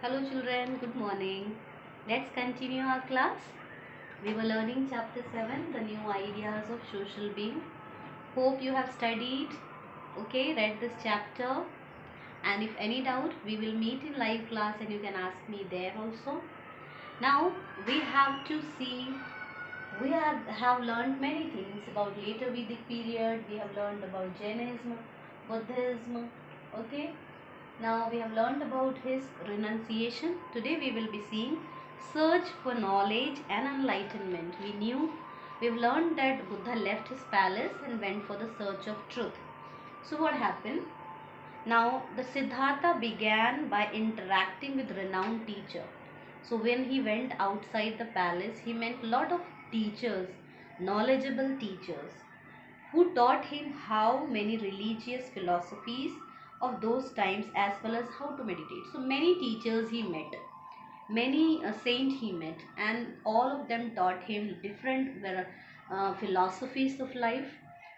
Hello children, good morning. Let's continue our class. We were learning chapter 7, the new ideas of social being. Hope you have studied, read this chapter. And if any doubt, we will meet in live class and you can ask me there also. Now, we have to see, we have learned many things about later Vedic period. We have learned about Jainism, Buddhism, okay. Now we have learned about his renunciation. Today we will be seeing search for knowledge and enlightenment. We've learned that Buddha left his palace and went for the search of truth. So what happened? Now the Siddhartha began by interacting with renowned teacher. So when he went outside the palace, he met lot of teachers, knowledgeable teachers who taught him how many religious philosophies of those times as well as how to meditate. So many teachers he met, many saint he met, and all of them taught him different philosophies of life,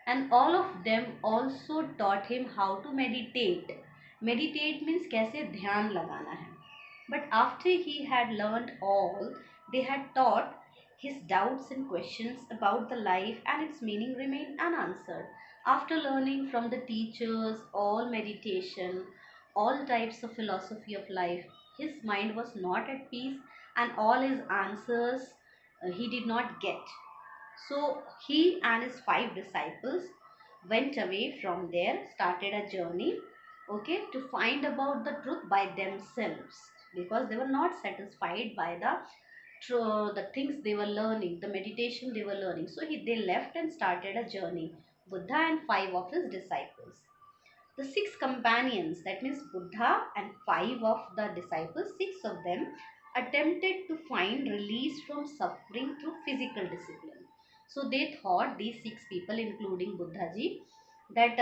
and all of them also taught him how to meditate. Meditate means कैसे ध्यान लगाना है. But after he had learned all they had taught, his doubts and questions about the life and its meaning remained unanswered. After learning from the teachers all meditation, all types of philosophy of life, his mind was not at peace and all his answers he did not get. So he and his five disciples went away from there, started a journey, to find about the truth by themselves, because they were not satisfied by the things they were learning, the meditation they were learning. So they left and started a journey. Buddha and five of his disciples. The six companions, that means Buddha and five of the disciples, six of them attempted to find release from suffering through physical discipline. So they thought, these six people, including Buddhaji, that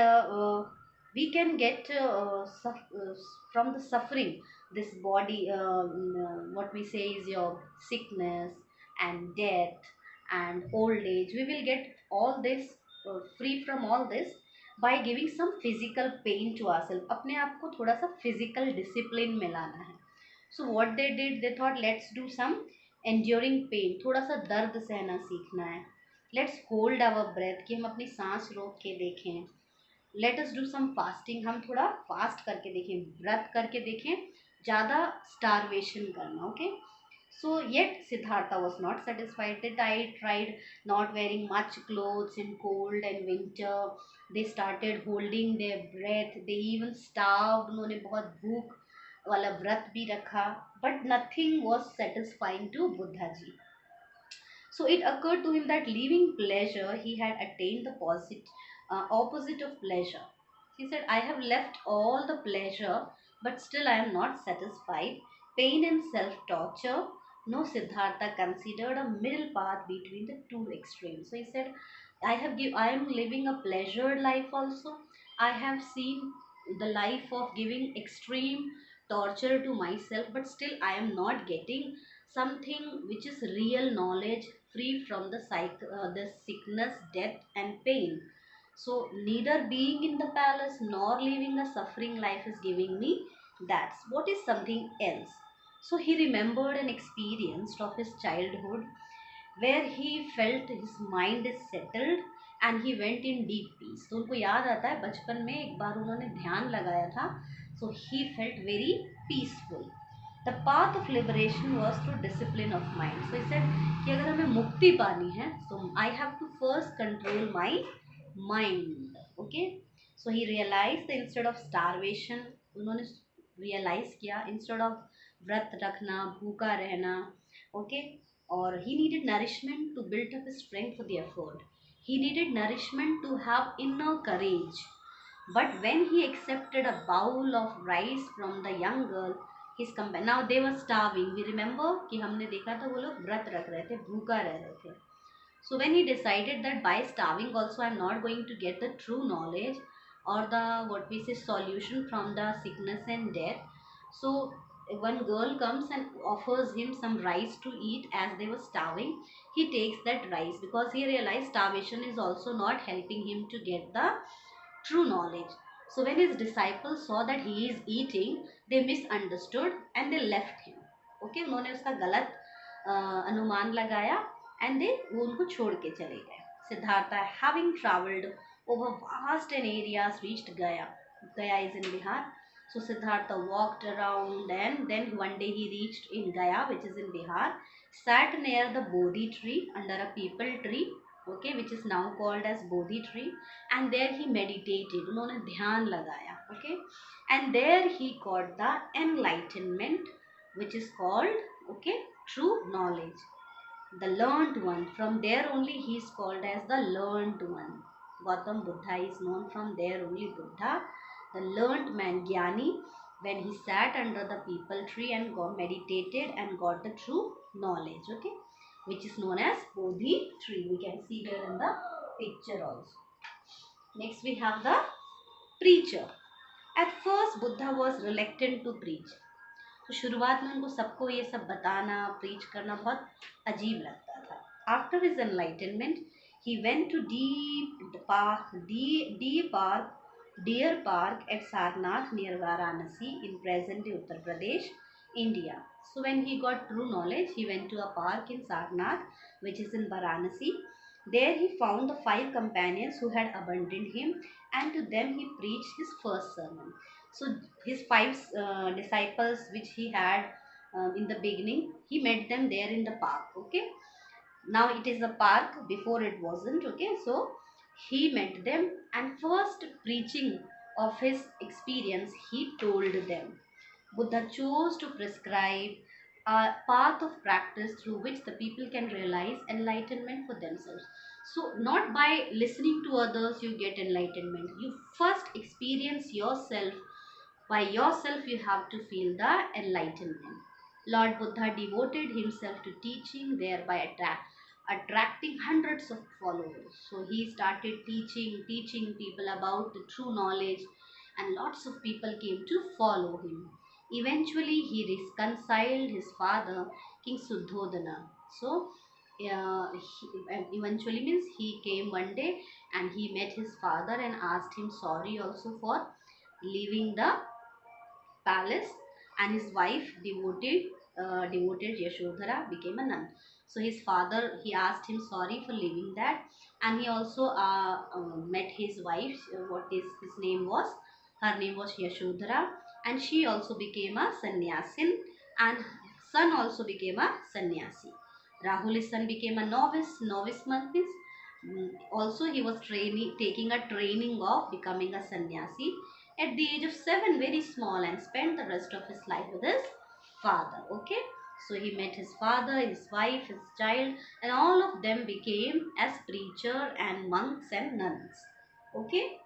we can get from the suffering, this body, what we say is your sickness and death and old age. We will get all this, free from all this by giving some physical pain to ourselves. अपने आप को थोड़ा सा physical discipline में लाना है. So what they did, they thought let's do some enduring pain. थोड़ा सा दर्द सहना सीखना है. Let's hold our breath, कि हम अपनी सांस रोक के देखें. Let us do some fasting, हम थोड़ा फास्ट करके देखें, व्रत करके देखें, ज़्यादा starvation करना. Okay. So yet Siddhartha was not satisfied. They tried not wearing much clothes in cold and winter. They started holding their breath. They even starved. उन्होंने बहुत भूख वाला व्रत भी रखा. But nothing was satisfying to Buddha ji. So it occurred to him that leaving pleasure, he had attained the opposite of pleasure. He said, I have left all the pleasure, but still I am not satisfied. Pain and self torture. No, Siddhartha considered a middle path between the two extremes. So he said, I am living a pleasured life also. I have seen the life of giving extreme torture to myself, but still I am not getting something which is real knowledge, free from the sickness, death and pain. So neither being in the palace nor living a suffering life is giving me that. What is something else? So he remembered an experience of his childhood where he felt his mind is settled and he went in deep peace. तो उनको याद आता है बचपन में एक बार उन्होंने ध्यान लगाया था. So he felt very peaceful. The path of liberation was through discipline of mind. So he said कि अगर हमें मुक्ति पानी है, so I have to first control my mind. Okay. So he realized that instead of starvation, उन्होंने realize किया, instead of व्रत रखना, भूखा रहना, okay, or he needed nourishment to build up his strength for the effort. He needed nourishment to have inner courage. But when he accepted a bowl of rice from the young girl, his companion, now they were starving. We remember कि हमने देखा था वो लोग व्रत रख रहे थे, भूखा रह रहे थे. So when he decided that by starving also I am not going to get the true knowledge or the what we say solution from the sickness and death. So one girl comes and offers him some rice to eat as they were starving. He takes that rice because he realized starvation is also not helping him to get the true knowledge. So when his disciples saw that he is eating, they misunderstood and they left him. Okay, उन्होंने उसका गलत अनुमान लगाया and they वो उनको छोड़ के चले गए. Siddhartha, having travelled over vast and areas, reached Gaya. Gaya is in Bihar. So Siddhartha walked around and then one day he reached in Gaya, which is in Bihar, sat near the Bodhi tree under a peepal tree, okay, which is now called as Bodhi tree, and there he meditated. उन्होंने ध्यान लगाया, okay, and there he got the enlightenment, which is called, okay, true knowledge, the learned one. From there only he is called as the learned one. Gautam Buddha is known from there only, Buddha, the learned man, Jnani, when he sat under the peepal tree and got meditated and got the true knowledge, okay, which is known as Bodhi tree. We can see here in the picture also. Next we have the preacher. At first Buddha was reluctant to preach. तो शुरुआत में उनको सबको ये सब बताना, preach करना बहुत अजीब लगता था. After his enlightenment, he went to Deer Park at Sarnath near Varanasi in present-day Uttar Pradesh, India. So when he got true knowledge, he went to a park in Sarnath, which is in Varanasi. There he found the 5 companions who had abandoned him, and to them he preached his first sermon. So his 5 disciples which he had in the beginning, he met them there in the park, okay. Now it is a park, before it wasn't, okay. So he met them and first preaching of his experience he told them. Buddha chose to prescribe a path of practice through which the people can realize enlightenment for themselves. So not by listening to others you get enlightenment, you first experience yourself. By yourself you have to feel the enlightenment. Lord Buddha devoted himself to teaching, thereby attracting hundreds of followers. So he started teaching people about the true knowledge, and lots of people came to follow him. Eventually he reconciled his father, King Suddhodana. So eventually means he came one day and he met his father and asked him sorry also for leaving the palace, and his wife devoted Yashodhara became a nun. So his father, he asked him sorry for leaving that, and he also met his wife. What is his name was? Her name was Yashodhara, and she also became a sannyasin, and son also became a sannyasi. Rahul's son became a novice. Novice means also he was taking a training of becoming a sannyasi at the age of 7, very small, and spent the rest of his life with his father, okay. So he met his father, his wife, his child, and all of them became as preacher and monks and nuns, okay.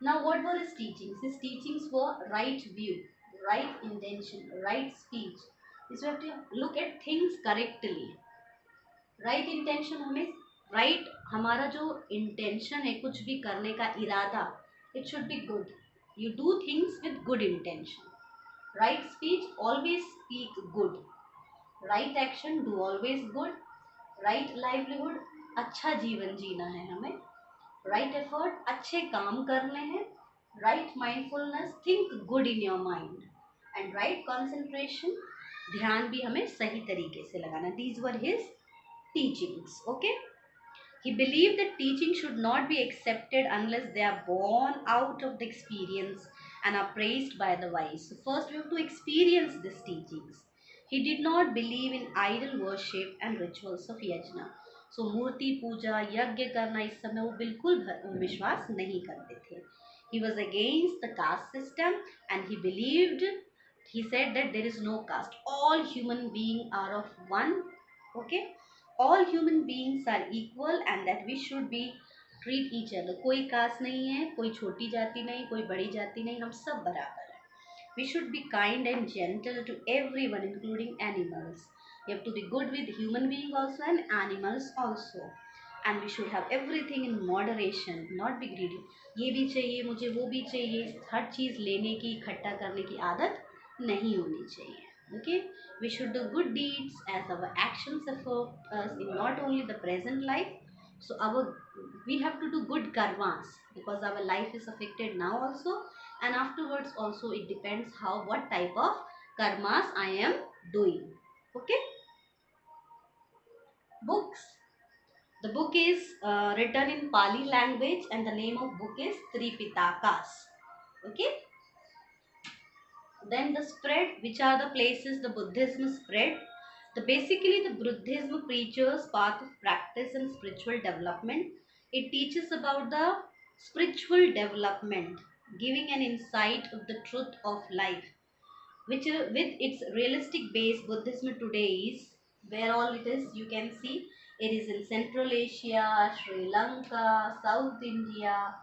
Now what were his teachings? His teachings were right view, right intention, right speech. So you have to look at things correctly. Right intention हमें right हमारा जो intention है कुछ भी करने का इरादा, it should be good. You do things with good intention. Right speech, always speak good. Right action, do always good. Right livelihood, अच्छा जीवन जीना है हमें. राइट एफर्ट, अच्छे काम करने हैं. Right mindfulness, think good in your mind. And right concentration, ध्यान भी हमें सही तरीके से लगाना. These were his teachings, okay. He believed that teaching should not be accepted unless they are born out of the experience and are praised by the wise. So first we have to experience these teachings. He did not believe in idol worship and rituals of yajna. So मूर्ति पूजा, यज्ञ करना, इस समय वो बिल्कुल विश्वास नहीं करते थे. He was against the caste system and he said that there is no caste. All human beings are of one, okay. All human beings are equal and that we should be treat each other. कोई cast नहीं है, कोई छोटी जाति नहीं, कोई बड़ी जाति नहीं, हम सब बराबर हैं. We should be kind and gentle to everyone, including animals. You have to be good with human beings also and animals also. And we should have everything in moderation, not be greedy. ये भी चाहिए मुझे, वो भी चाहिए, हर चीज़ लेने की, इकट्ठा करने की आदत नहीं होनी चाहिए. Okay, we should do good deeds as our actions affect us in not only the present life So we have to do good karmas, because our life is affected now also, and afterwards also. It depends how, what type of karmas I am doing. Okay. Books. The book is written in Pali language, and the name of book is Tripitakas. Okay. Then the spread, which are the places the Buddhism spread. Basically the Buddhism preaches path of practice and spiritual development. It teaches about the spiritual development, giving an insight of the truth of life, which with its realistic base. Buddhism today is where all it is, you can see it is in Central Asia, Sri Lanka, South India,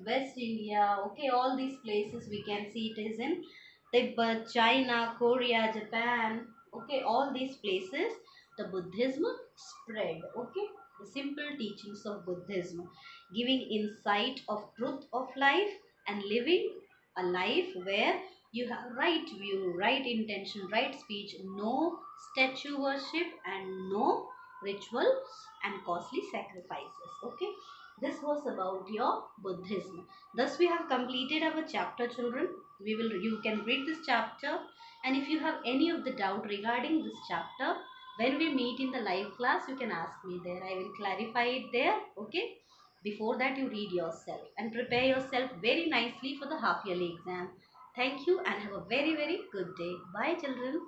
West India. Okay, all these places we can see it is in Tibet, China, Korea, Japan. Okay, all these places the Buddhism spread. Okay, the simple teachings of Buddhism, giving insight of truth of life and living a life where you have right view, right intention, right speech, no statue worship, and no rituals and costly sacrifices. Okay, this was about your Buddhism. Thus we have completed our chapter, children. You can read this chapter, and if you have any of the doubt regarding this chapter, when we meet in the live class, you can ask me there. I will clarify it there. Okay, before that you read yourself and prepare yourself very nicely for the half yearly exam. Thank you and have a very good day. Bye children.